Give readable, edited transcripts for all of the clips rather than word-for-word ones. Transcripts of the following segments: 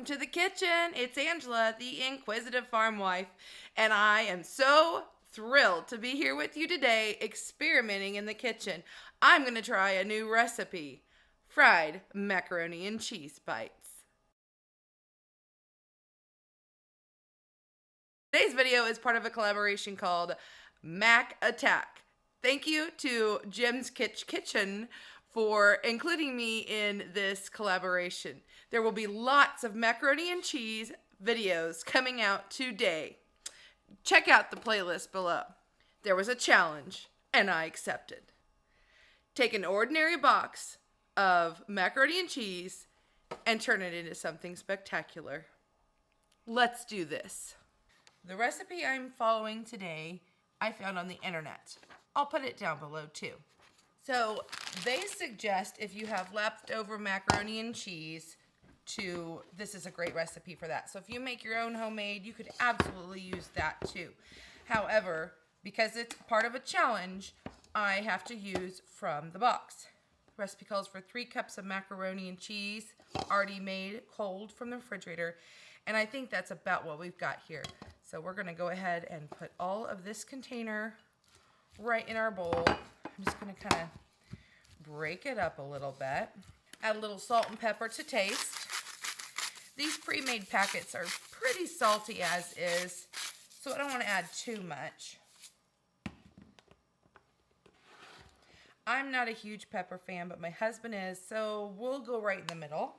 Welcome to the kitchen. It's Angela, the Inquisitive Farmwife, and I am so thrilled to be here with you today experimenting in the kitchen. I'm going to try a new recipe, fried macaroni and cheese bites. Today's video is part of a collaboration called Mac Attack. Thank you to Jim's Kitchen for including me in this collaboration. There will be lots of macaroni and cheese videos coming out today. Check out the playlist below. There was a challenge, and I accepted. Take an ordinary box of macaroni and cheese and turn it into something spectacular. Let's do this. The recipe I'm following today, I found on the internet. I'll put it down below too. So they suggest if you have leftover macaroni and cheese this is a great recipe for that. So if you make your own homemade, you could absolutely use that too. However, because it's part of a challenge, I have to use from the box. The recipe calls for 3 cups of macaroni and cheese, already made cold from the refrigerator. And I think that's about what we've got here. So we're gonna go ahead and put all of this container right in our bowl. I'm just gonna kind of break it up a little bit. Add a little salt and pepper to taste. These pre-made packets are pretty salty as is, so I don't want to add too much. I'm not a huge pepper fan, but my husband is, so we'll go right in the middle.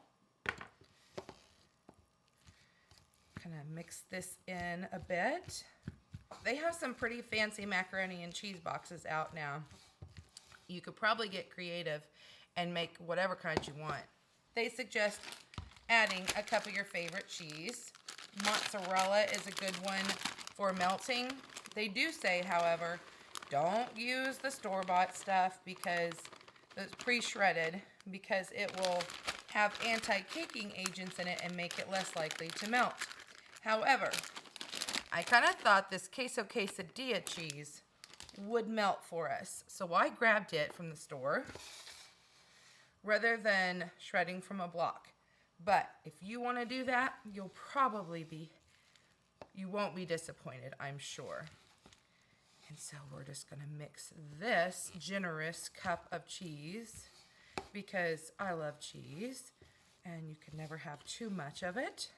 Kind of mix this in a bit. They have some pretty fancy macaroni and cheese boxes out now. You could probably get creative and make whatever kinds you want. They suggest adding a cup of your favorite cheese. Mozzarella is a good one for melting. They do say, however, don't use the store-bought stuff because it's pre-shredded, because it will have anti-caking agents in it and make it less likely to melt. However, I kind of thought this queso quesadilla cheese would melt for us, so I grabbed it from the store rather than shredding from a block. But if you want to do that, you won't be disappointed, I'm sure. And so we're just going to mix this generous cup of cheese because I love cheese and you can never have too much of it.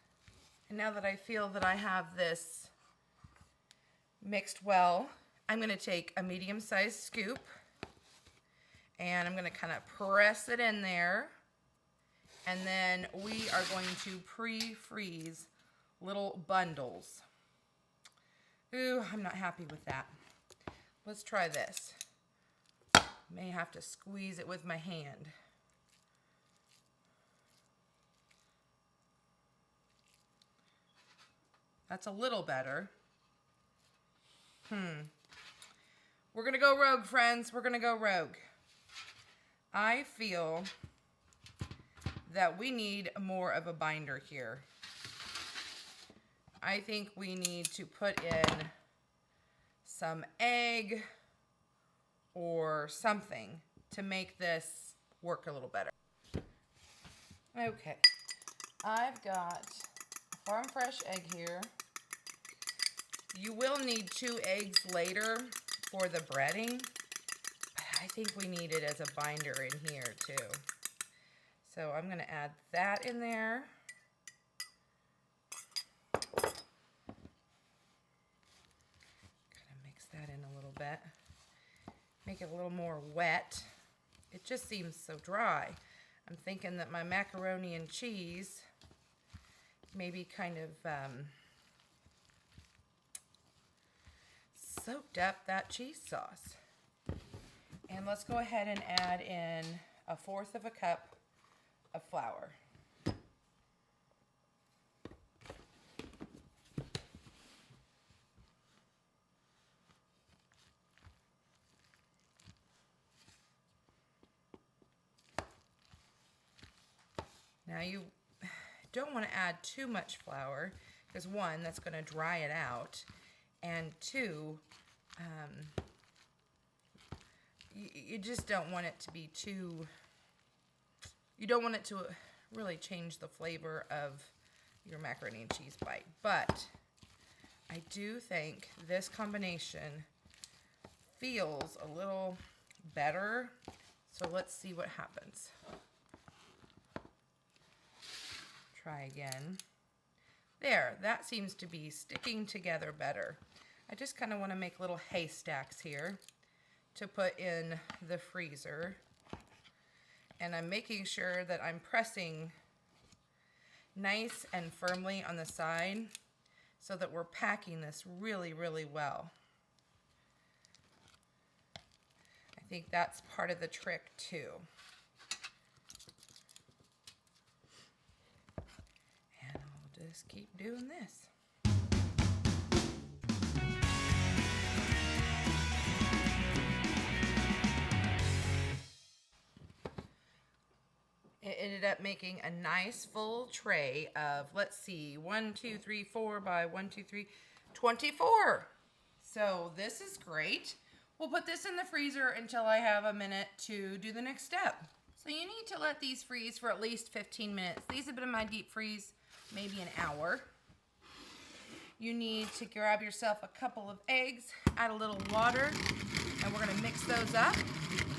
And now that I feel that I have this mixed well, I'm going to take a medium-sized scoop and I'm going to kind of press it in there. And then we are going to pre-freeze little bundles. Ooh, I'm not happy with that. Let's try this. May have to squeeze it with my hand. That's a little better. We're gonna go rogue, friends. We're gonna go rogue. I feel that we need more of a binder here. I think we need to put in some egg or something to make this work a little better. Okay, I've got a farm fresh egg here. You will need 2 eggs later for the breading, but I think we need it as a binder in here too. So I'm going to add that in there. Kind of mix that in a little bit. Make it a little more wet. It just seems so dry. I'm thinking that my macaroni and cheese maybe kind of soaked up that cheese sauce. And let's go ahead and add in 1/4 of a cup of flour. Now you don't want to add too much flour because 1, that's going to dry it out, and 2, you just don't want it to be too, you don't want it to really change the flavor of your macaroni and cheese bite. But I do think this combination feels a little better. So let's see what happens. Try again. There, that seems to be sticking together better. I just kind of want to make little haystacks here to put in the freezer. And I'm making sure that I'm pressing nice and firmly on the side so that we're packing this really, really well. I think that's part of the trick too. And I'll just keep doing this. It ended up making a nice full tray of, let's see, 1, 2, 3, 4 by 1, 2, 3, 24. So this is great. We'll put this in the freezer until I have a minute to do the next step. So you need to let these freeze for at least 15 minutes. These have been in my deep freeze maybe an hour. You need to grab yourself a couple of eggs, add a little water, and we're gonna mix those up.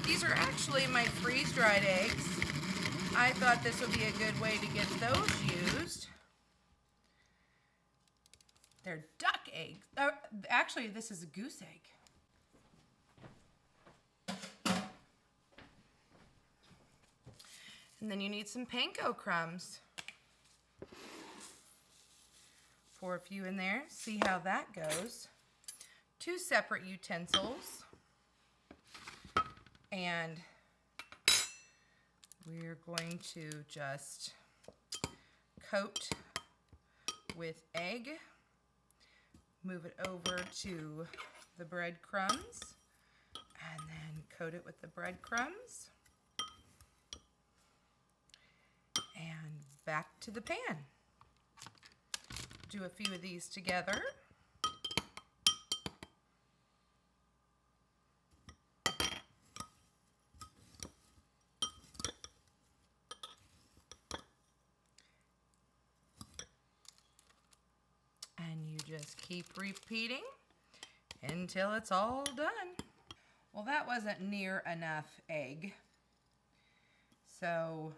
These are actually my freeze-dried eggs. I thought this would be a good way to get those used. They're duck eggs. Actually, this is a goose egg. And then you need some panko crumbs. Pour a few in there, see how that goes. 2 separate utensils. And we're going to just coat with egg, move it over to the breadcrumbs, and then coat it with the breadcrumbs, and back to the pan. Do a few of these together. Just keep repeating until it's all done. Well, that wasn't near enough egg, so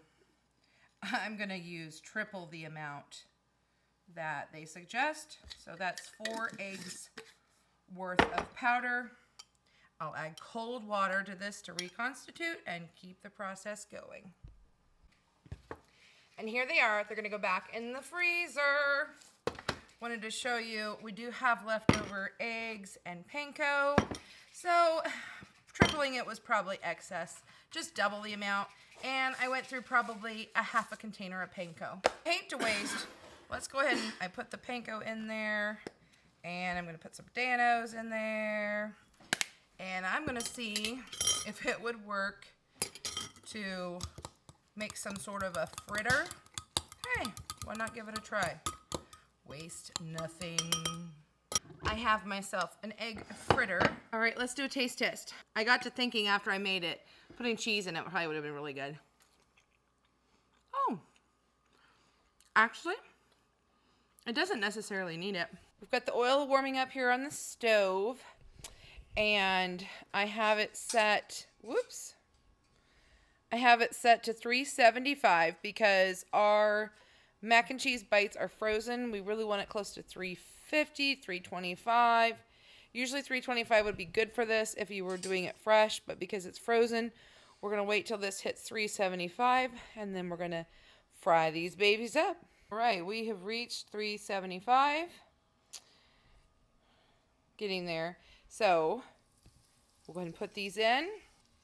I'm gonna use triple the amount that they suggest. So that's 4 eggs worth of powder. I'll add cold water to this to reconstitute and keep the process going. And here they are. They're gonna go back in the freezer. Wanted to show you, we do have leftover eggs and panko. So tripling it was probably excess. Just double the amount. And I went through probably a half a container of panko. Hate to waste. Let's go ahead and I put the panko in there. And I'm gonna put some Danos in there. And I'm gonna see if it would work to make some sort of a fritter. Hey, why not give it a try? Waste nothing. I have myself an egg fritter. All right, let's do a taste test. I got to thinking after I made it, putting cheese in it probably would have been really good. Oh, actually, it doesn't necessarily need it. We've got the oil warming up here on the stove, and I have it set, whoops. I have it set to 375 because our mac and cheese bites are frozen. We really want it close to 350, 325. Usually 325 would be good for this if you were doing it fresh, but because it's frozen, we're going to wait till this hits 375, and then we're going to fry these babies up. All right, we have reached 375. Getting there. So we'll go ahead and put these in.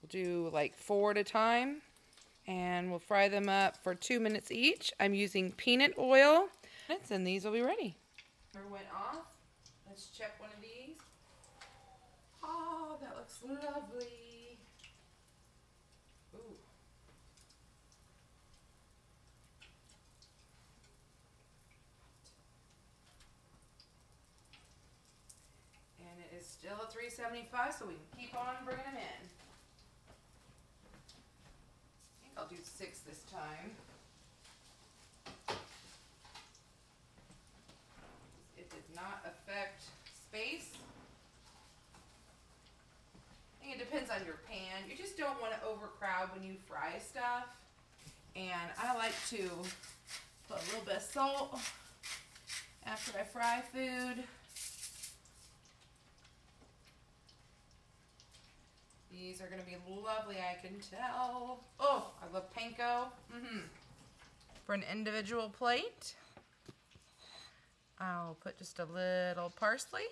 We'll do like 4 at a time. And we'll fry them up for 2 minutes each. I'm using peanut oil. And these will be ready. Went off. Let's check one of these. Oh, that looks lovely. Ooh. And it is still at 375, so we can keep on bringing them in. I'll do 6 this time. on your pan. You just don't want to overcrowd when you fry stuff. And I like to put a little bit of salt after I fry food. These are going to be lovely, I can tell. Oh, I love panko. For an individual plate, I'll put just a little parsley.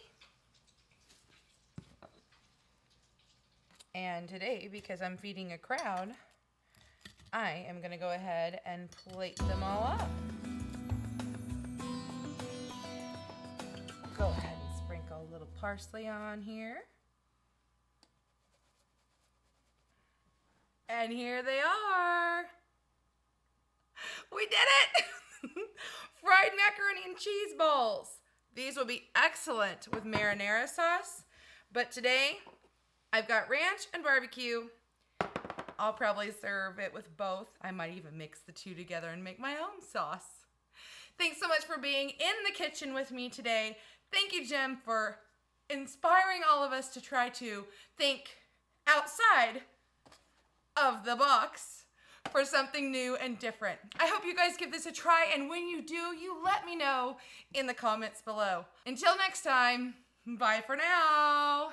And today, because I'm feeding a crowd, I am going to go ahead and plate them all up. Go ahead and sprinkle a little parsley on here. And here they are. We did it! Fried macaroni and cheese balls. These will be excellent with marinara sauce. But today, I've got ranch and barbecue. I'll probably serve it with both. I might even mix the two together and make my own sauce. Thanks so much for being in the kitchen with me today. Thank you, Jim, for inspiring all of us to try to think outside of the box for something new and different. I hope you guys give this a try, and when you do, you let me know in the comments below. Until next time, bye for now.